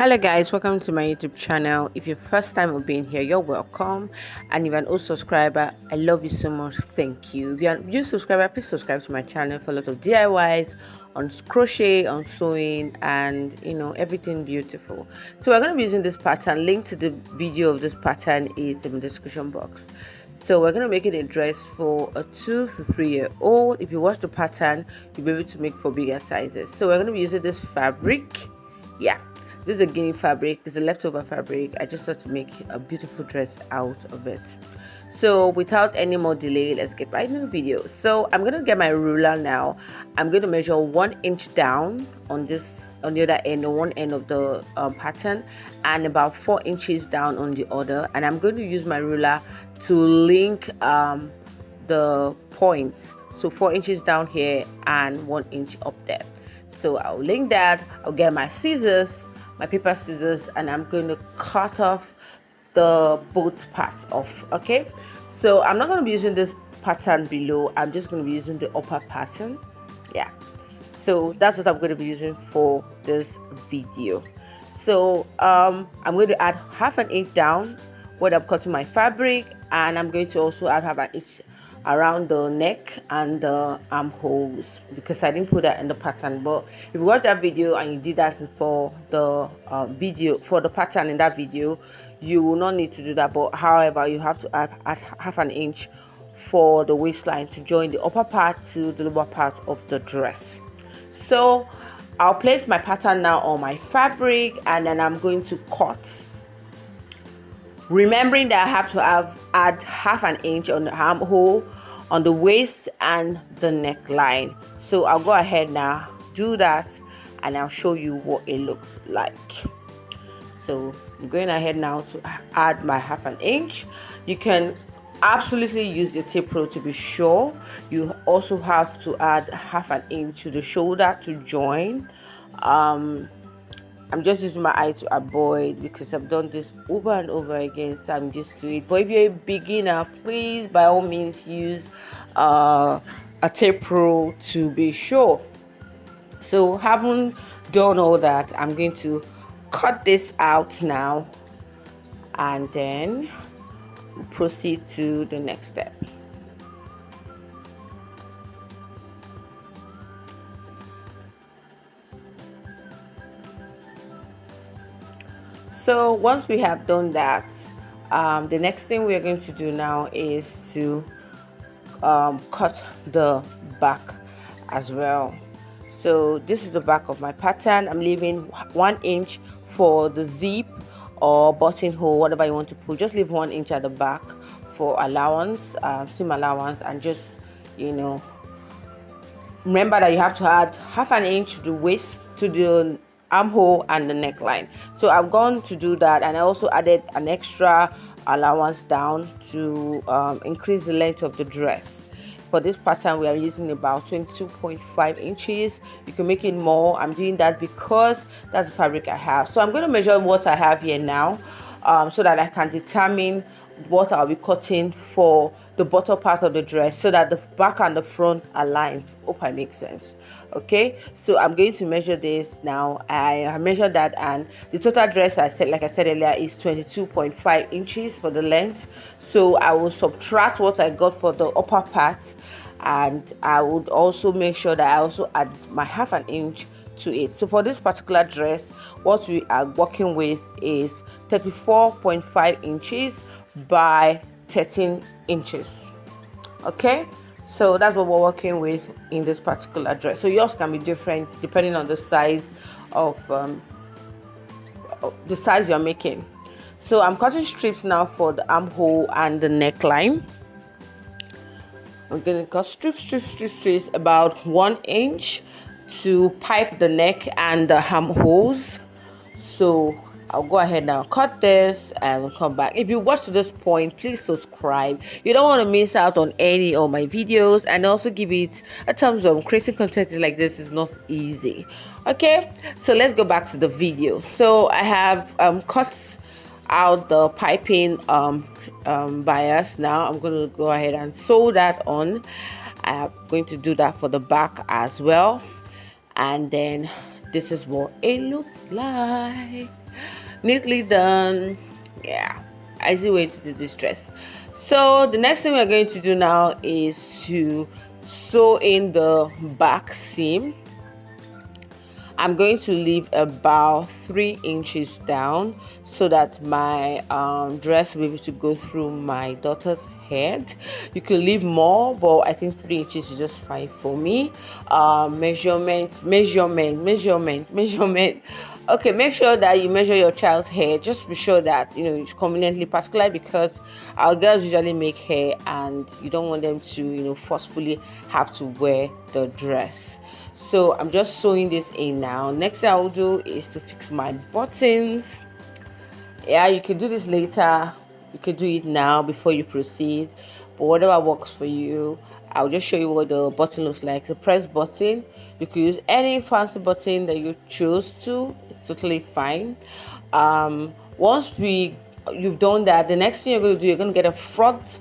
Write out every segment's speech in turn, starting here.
Hello guys, welcome to my YouTube channel. If your first time of being here, you're welcome. And if you're an old subscriber, I love you so much. Thank you. If you're a new subscriber, please subscribe to my channel for a lot of DIYs on crochet, on sewing, and everything beautiful. So we're going to be using this pattern. Link to the video of this pattern is in the description box. So we're going to make it a dress for a 2 to 3 year old. If you watch the pattern, you'll be able to make for bigger sizes. So we're going to be using this fabric. Yeah, this is a guinea fabric. It's a leftover fabric. I just thought to make a beautiful dress out of it. So without any more delay, let's get right into the video. So I'm going to get my ruler now. I'm going to measure 1 inch down on the other end, on one end of the pattern, and about 4 inches down on the other. And I'm going to use my ruler to link the points. So 4 inches down here and 1 inch up there. So I'll link that. I'll get my scissors, my paper scissors, and I'm going to cut off the both parts off. Okay, so I'm not going to be using this pattern below. I'm just going to be using the upper pattern. Yeah, so that's what I'm going to be using for this video. So I'm going to add half an inch down where I'm cutting my fabric, and I'm going to also add half an inch around the neck and the armholes, because I didn't put that in the pattern. But if you watch that video and you did that for the video, for the pattern in that video, you will not need to do that. But however, you have to add half an inch for the waistline to join the upper part to the lower part of the dress. So I'll place my pattern now on my fabric, and then I'm going to cut, remembering that I have to add half an inch on the armhole, on the waist, and the neckline. So I'll go ahead now, do that, and I'll show you what it looks like. So I'm going ahead now to add my half an inch. You can absolutely use your tape rule to be sure. You also have to add half an inch to the shoulder to join. I'm just using my eye to avoid, because I've done this over and over again, so I'm used to it. But if you're a beginner, please by all means use a tape rule to be sure. So having done all that, I'm going to cut this out now, and then proceed to the next step. So once we have done that, the next thing we're going to do now is to cut the back as well. So this is the back of my pattern. I'm leaving 1 inch for the zip or buttonhole, whatever you want to put. Just leave 1 inch at the back for allowance, seam allowance, and just remember that you have to add half an inch to the waist, to the armhole, and the neckline. So I've gone to do that, and I also added an extra allowance down to increase the length of the dress. For this pattern, we are using about 22.5 inches. You can make it more. I'm doing that because that's the fabric I have. So I'm going to measure what I have here now, so that I can determine what I'll be cutting for the bottom part of the dress, so that the back and the front aligns. Hope I make sense. Okay, so I'm going to measure this now. I measured that, and the total dress, like I said earlier, is 22.5 inches for the length. So I will subtract what I got for the upper part, and I would also make sure that I also add my half an inch to it. So for this particular dress, what we are working with is 34.5 inches by 13 inches. Okay, so that's what we're working with in this particular dress. So yours can be different depending on the size of the size you're making. So I'm cutting strips now for the armhole and the neckline. I'm going to cut strips about 1 inch to pipe the neck and the armholes. So I'll go ahead now, cut this, and we'll come back. If you watch to this point, please subscribe. You don't want to miss out on any of my videos, and also give it a thumbs up. Creating content like this is not easy. Okay, so let's go back to the video. So I have cut out the piping bias. Now I'm going to go ahead and sew that on. I'm going to do that for the back as well, and then this is what it looks like. Neatly done. Yeah, easy way to do this dress. So the next thing we're going to do now is to sew in the back seam. I'm going to leave about 3 inches down so that my dress will be able to go through my daughter's head. You could leave more, but I think 3 inches is just fine for me. Measurement. Okay, make sure that you measure your child's hair. Just be sure that it's conveniently, particularly because our girls usually make hair and you don't want them to forcefully have to wear the dress. So I'm just sewing this in now. Next thing I will do is to fix my buttons. Yeah, you can do this later. You can do it now before you proceed, but whatever works for you. I'll just show you what the button looks like. The press button, you could use any fancy button that you choose to. It's totally fine. Once you've done that, the next thing you're going to do, you're going to get a front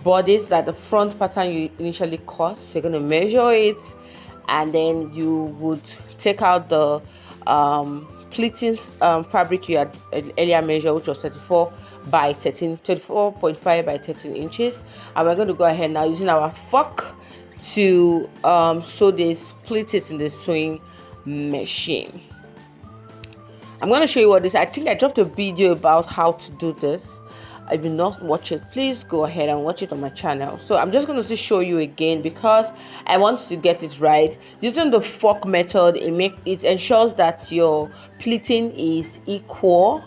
bodice, that the front pattern you initially cut. So you're going to measure it, and then you would take out the pleating fabric you had earlier measured, which was 34.5 by 13 inches, and we're going to go ahead now using our fork to sew this, pleat it in the sewing machine. I'm going to show you what this. I think I dropped a video about how to do this. If you not watch it, please go ahead and watch it on my channel. So I'm just going to show you again because I want to get it right. Using the fork method, it ensures that your pleating is equal.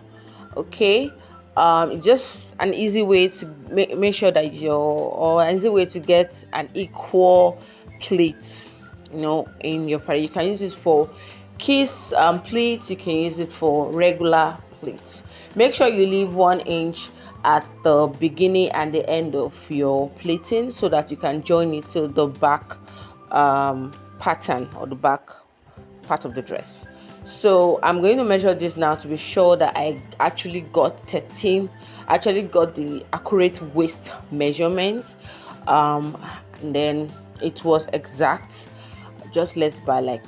Okay, it's just an easy way to make sure that an easy way to get an equal pleat in your party. You can use this for kiss pleats, you can use it for regular pleats. Make sure you leave 1 inch at the beginning and the end of your pleating so that you can join it to the back pattern or the back part of the dress. So I'm going to measure this now to be sure that I actually got the accurate waist measurement, and then it was exact, just less by like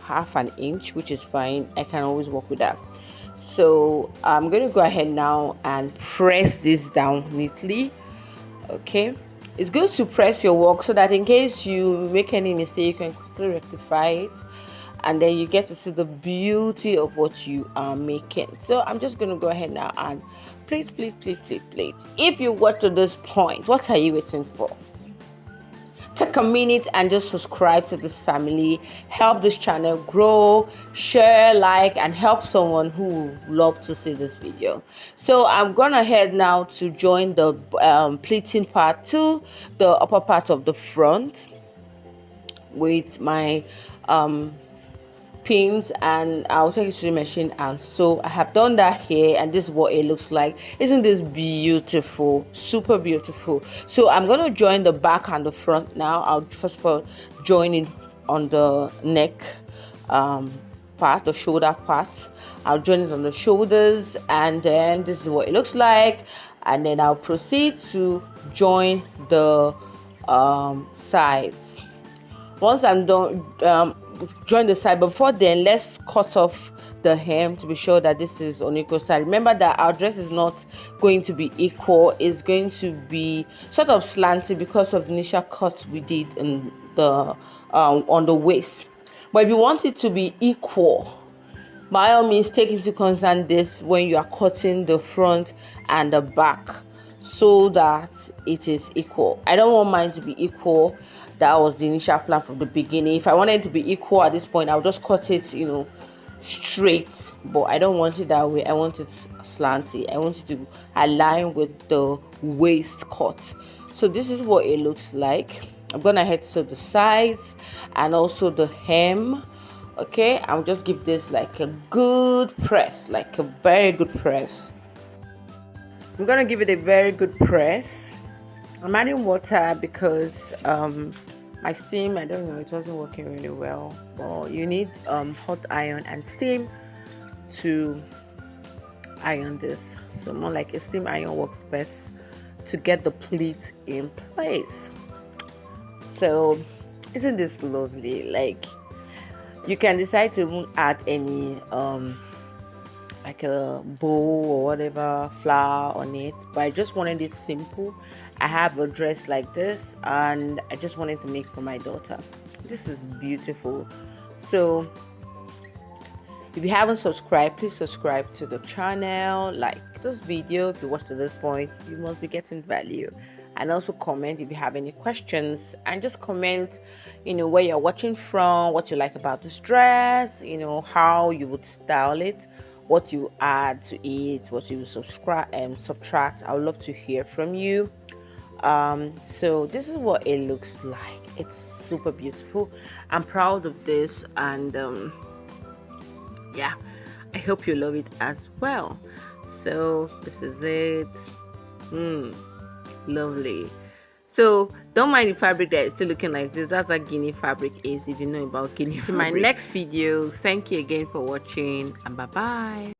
half an inch, which is fine. I can always work with that. So I'm going to go ahead now and press this down neatly. Okay, it's good to press your work so that in case you make any mistake, you can quickly rectify it, and then you get to see the beauty of what you are making. So I'm just going to go ahead now and pleat. If you got to this point, what are you waiting for? Take a minute and just subscribe to this family. Help this channel grow, share, like, and help someone who would love to see this video. So I'm gonna head now to join the pleating part to the upper part of the front with my pins, and I'll take it to the machine. And so I have done that here, and this is what it looks like. Isn't this beautiful? Super beautiful. So I'm going to join the back and the front now. I'll first of all join it on the neck part, the shoulder part. I'll join it on the shoulders, and then this is what it looks like. And then I'll proceed to join the sides. Once I'm done, join the side. But before then, let's cut off the hem to be sure that this is on equal side. Remember that our dress is not going to be equal. It's going to be sort of slanted because of the initial cut we did in the on the waist. But if you want it to be equal, by all means take into concern this when you are cutting the front and the back so that it is equal. I don't want mine to be equal. That was the initial plan from the beginning. If I wanted it to be equal at this point, I'll just cut it straight, but I don't want it that way. I want it slanty. I want it to align with the waist cut. So this is what it looks like. I'm gonna head to the sides and also the hem. Okay, I'll just give this like a good press, like a very good press. I'm gonna give it a very good press. I'm adding water because my steam, I don't know, it wasn't working really well. But you need hot iron and steam to iron this. So more like a steam iron works best to get the pleat in place. So isn't this lovely? Like, You can decide to even add any like a bow or whatever flower on it, but I just wanted it simple. I have a dress like this and I just wanted to make for my daughter. This is beautiful. So if you haven't subscribed, please subscribe to the channel, like this video. If you watched to this point, you must be getting value. And also comment if you have any questions, and just comment, where you're watching from, what you like about this dress, how you would style it, what you add to it, what you subscribe and subtract. I would love to hear from you. So this is what it looks like. It's super beautiful. I'm proud of this, and yeah, I hope you love it as well. So this is it. Lovely. So don't mind the fabric that is still looking like this. That's what Guinea fabric is, if you know about Guinea fabric. To my next video, thank you again for watching, and bye bye.